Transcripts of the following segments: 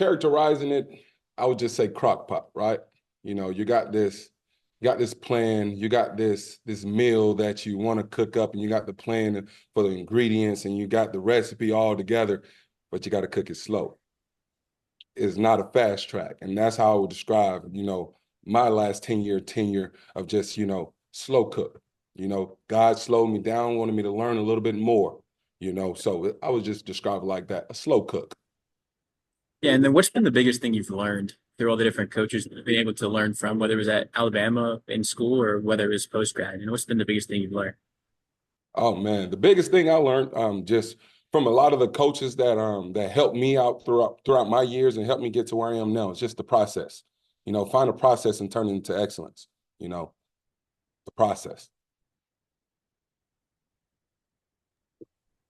characterizing it, I would just say crock pot, right? You got this plan, you got this meal that you want to cook up, and you got the plan for the ingredients, and you got the recipe all together, but you got to cook it slow. It's not a fast track, and that's how I would describe, my last 10-year tenure of just, slow cook. God slowed me down, wanted me to learn a little bit more. So I would just describe it like that, a slow cook. Yeah, and then what's been the biggest thing you've learned through all the different coaches that you've been able to learn from, whether it was at Alabama in school or whether it was post grad? What's been the biggest thing you've learned? Oh man, the biggest thing I learned just from a lot of the coaches that helped me out throughout my years and helped me get to where I am now is just the process. Find a process and turn it into excellence. The process.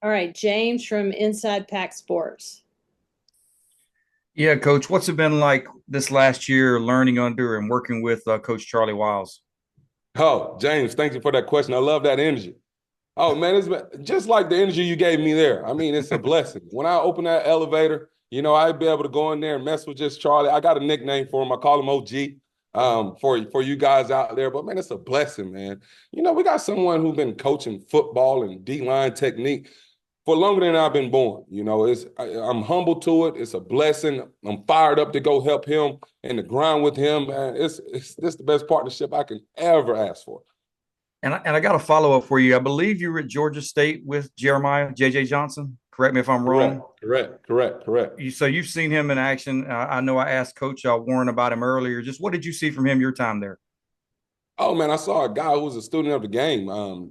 All right, James from Inside Pack Sports. Yeah, Coach, what's it been like this last year learning under and working with Coach Charlie Wiles? Oh, James, thank you for that question. I love that energy. Oh man, it's been just like the energy you gave me there. I mean, it's a blessing. When I open that elevator, I'd be able to go in there and mess with just Charlie. I got a nickname for him. I call him OG. For you guys out there, but man, it's a blessing, man. We got someone who's been coaching football and D-line technique for longer than I've been born. I'm humble to it. It's a blessing. I'm fired up to go help him and to grind with him, man. It's this the best partnership I can ever ask for. And I got a follow up for you. I believe you were at Georgia State with Jeremiah J.J. Johnson. Correct me if I'm wrong. Correct. So you've seen him in action. I know I asked Coach Warren about him earlier. Just what did you see from him your time there? Oh man, I saw a guy who was a student of the game.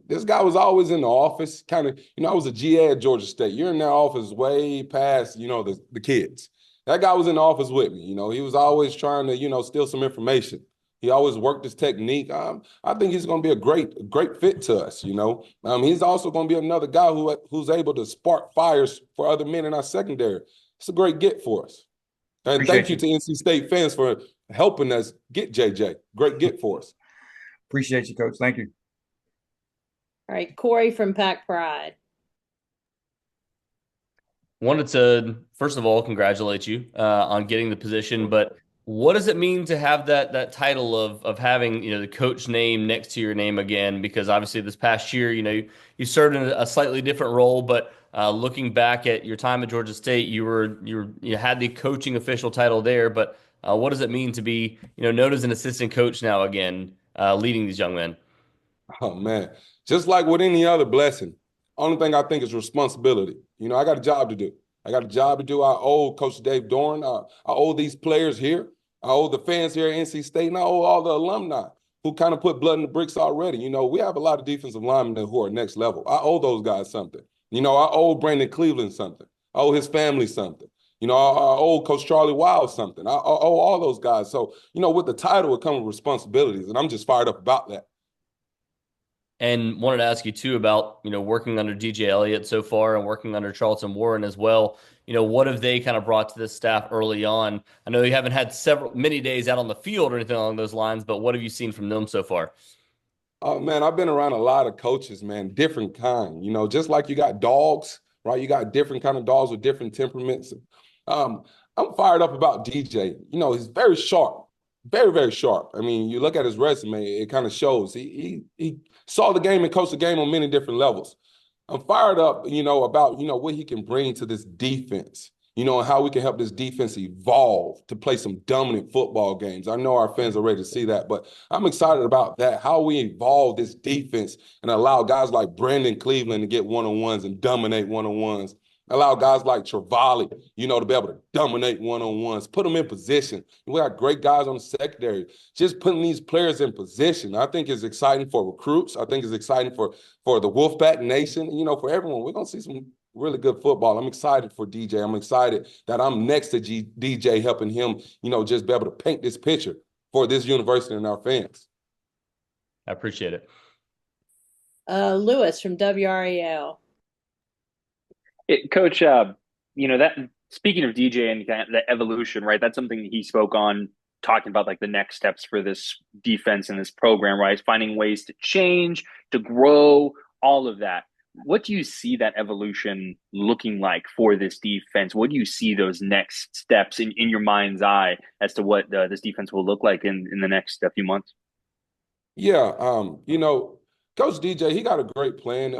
This guy was always in the office, kind of. I was a GA at Georgia State. You're in that office way past, the kids. That guy was in the office with me. He was always trying to, steal some information. He always worked his technique. I think he's going to be a great fit to us. He's also going to be another guy who's able to spark fires for other men in our secondary. It's a great get for us. And Appreciate thank you to NC State fans for helping us get JJ. Great get for us. Appreciate you, Coach. Thank you. All right, Corey from Pack Pride. Wanted to, first of all, congratulate you on getting the position, but what does it mean to have that title of having, the coach name next to your name again? Because obviously this past year, you served in a slightly different role, but looking back at your time at Georgia State, you had the coaching official title there, but what does it mean to be, known as an assistant coach now again, leading these young men? Oh man, just like with any other blessing, only thing I think is responsibility. I got a job to do. I owe Coach Dave Doran. I owe these players here. I owe the fans here at NC State, and I owe all the alumni who kind of put blood in the bricks already. We have a lot of defensive linemen who are next level. I owe those guys something. I owe Brandon Cleveland something. I owe his family something. I owe Coach Charlie Wiles something. I owe all those guys. So, with the title, it comes with responsibilities, and I'm just fired up about that. And wanted to ask you too about, working under DJ Elliott so far and working under Charlton Warren as well. What have they kind of brought to this staff early on? I know you haven't had many days out on the field or anything along those lines, but what have you seen from them so far? Oh man, I've been around a lot of coaches, man, different kind. Just like you got dogs, right? You got different kind of dogs with different temperaments. I'm fired up about DJ. He's very sharp, very, very sharp. I mean, you look at his resume, it kind of shows. He saw the game and coached the game on many different levels. I'm fired up, about, what he can bring to this defense, and how we can help this defense evolve to play some dominant football games. I know our fans are ready to see that, but I'm excited about that, how we evolve this defense and allow guys like Brandon Cleveland to get one-on-ones and dominate one-on-ones. Allow guys like Travali, to be able to dominate one-on-ones, put them in position. We got great guys on the secondary. Just putting these players in position, I think is exciting for recruits. I think it's exciting for the Wolfpack Nation, for everyone. We're going to see some really good football. I'm excited for DJ. I'm excited that I'm next to DJ helping him, just be able to paint this picture for this university and our fans. I appreciate it. Lewis from WRAL. Coach, that speaking of DJ and the evolution, right? That's something that he spoke on, talking about like the next steps for this defense and this program, right? Finding ways to change, to grow, all of that. what do you see that evolution looking like for this defense? What do you see those next steps in your mind's eye as to what this defense will look like in the next few months? Yeah, Coach DJ, he got a great plan.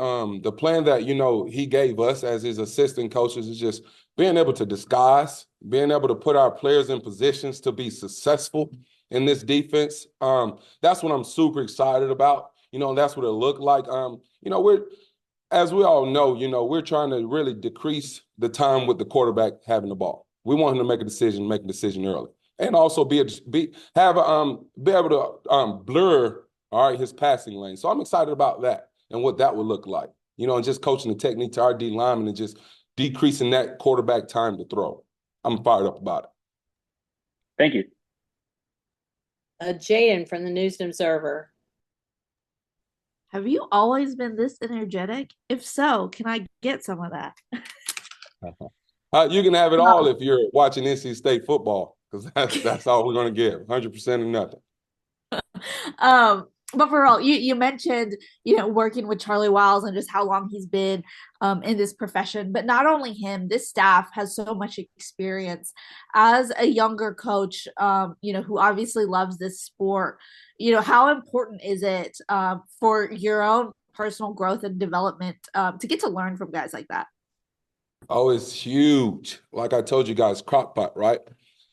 The plan that, he gave us as his assistant coaches is just being able to disguise, being able to put our players in positions to be successful in this defense. That's what I'm super excited about. And that's what it looked like. As we all know, we're trying to really decrease the time with the quarterback having the ball. We want him to make a decision early. And also be able to blur, all right, his passing lane. So I'm excited about that and what that would look like. And just coaching the technique to our D linemen and just decreasing that quarterback time to throw. I'm fired up about it. Thank you. Jaden from the News and Observer. Have you always been this energetic? If so, can I get some of that? You can have it all if you're watching NC State football, because that's all we're going to give, 100% or nothing. But for real, you mentioned, working with Charlie Wiles and just how long he's been in this profession. But not only him, this staff has so much experience. As a younger coach, who obviously loves this sport, how important is it for your own personal growth and development to get to learn from guys like that? Oh, it's huge. Like I told you guys, crock pot, right?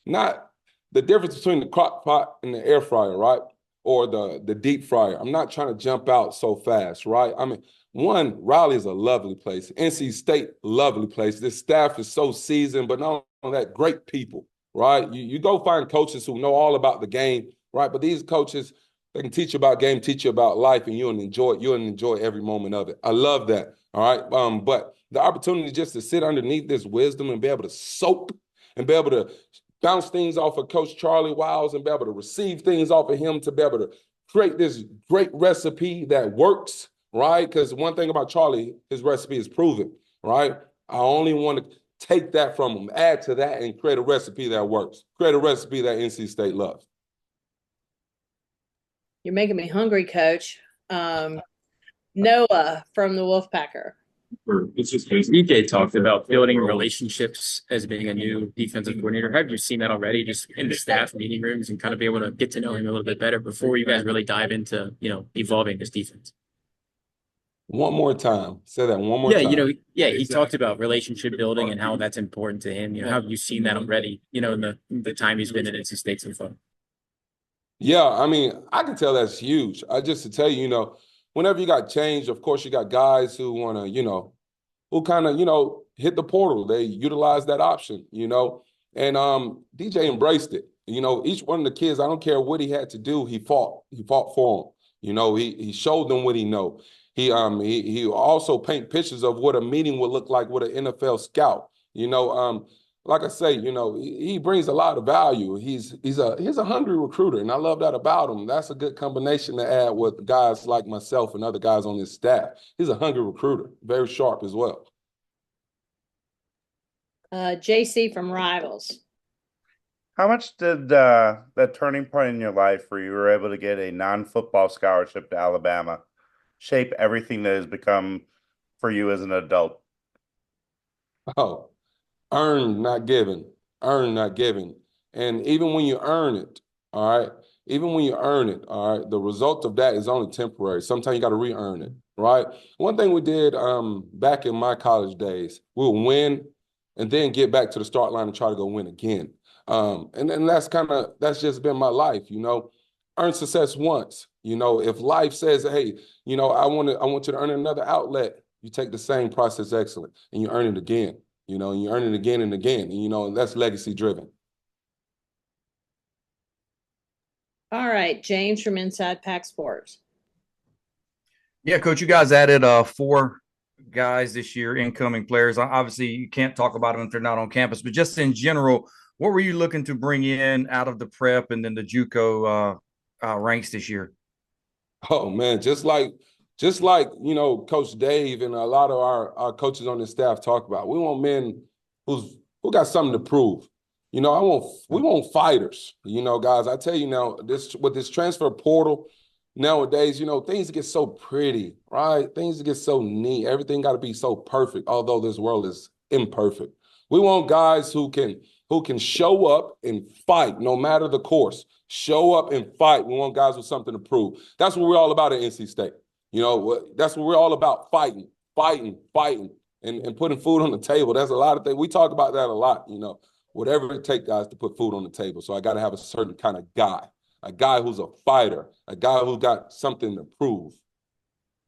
Not the difference between the crock pot and the air fryer, right? Or the deep fryer. I'm not trying to jump out so fast, right? I mean, one, Raleigh is a lovely place. NC State, lovely place. This staff is so seasoned, but not only that, great people, right? You go find coaches who know all about the game, right? But these coaches, they can teach you about game, teach you about life, and you'll enjoy every moment of it. I love that, all right? But the opportunity just to sit underneath this wisdom and be able to soak and be able to bounce things off of Coach Charlie Wiles and be able to receive things off of him to be able to create this great recipe that works, right? Because one thing about Charlie, his recipe is proven, right? I only want to take that from him, add to that, and create a recipe that works. Create a recipe that NC State loves. You're making me hungry, Coach. Noah from the Wolfpacker. EJ talked about building relationships as being a new defensive coordinator. Have you seen that already, just in the staff meeting rooms, and kind of be able to get to know him a little bit better before you guys really dive into, evolving this defense? One more time. Say that one more time. He talked about relationship building and how that's important to him. How have you seen that already, in the time he's been at NC State so far? Yeah, I mean, I can tell that's huge. Just to tell you, whenever you got change, of course, you got guys who want to, who kind of, hit the portal. They utilize that option, and DJ embraced it. Each one of the kids, I don't care what he had to do, he fought for them. He showed them what he know. He also paint pictures of what a meeting would look like with an NFL scout. Like I say, he brings a lot of value. He's a hungry recruiter, and I love that about him. That's a good combination to add with guys like myself and other guys on his staff. He's a hungry recruiter, very sharp as well. JC from Rivals. How much did that turning point in your life where you were able to get a non-football scholarship to Alabama shape everything that has become for you as an adult? Oh, earned, not given. Earned, not given. And even when you earn it, all right, the result of that is only temporary. Sometimes you got to re-earn it, right? One thing we did back in my college days, we would win and then get back to the start line and try to go win again. And then that's just been my life, earn success once. If life says, hey, I want you to earn another outlet, you take the same process excellent and you earn it again, and you earn it again and again, and that's legacy driven. All right, James from Inside Pack Sports. Yeah, Coach, you guys added 4 guys this year, incoming players. Obviously, you can't talk about them if they're not on campus, but just in general, what were you looking to bring in out of the prep and then the JUCO ranks this year? Oh man, just like Coach Dave and a lot of our coaches on the staff talk about. We want men who got something to prove. We want fighters. Guys, I tell you now, with this transfer portal, nowadays, things get so pretty, right? Things get so neat. Everything got to be so perfect, although this world is imperfect. We want guys who can show up and fight no matter the course. Show up and fight. We want guys with something to prove. That's what we're all about at NC State. That's what we're all about, fighting, and putting food on the table. There's a lot of things. We talk about that a lot, whatever it takes, guys, to put food on the table. So I got to have a certain kind of guy, a guy who's a fighter, a guy who got something to prove.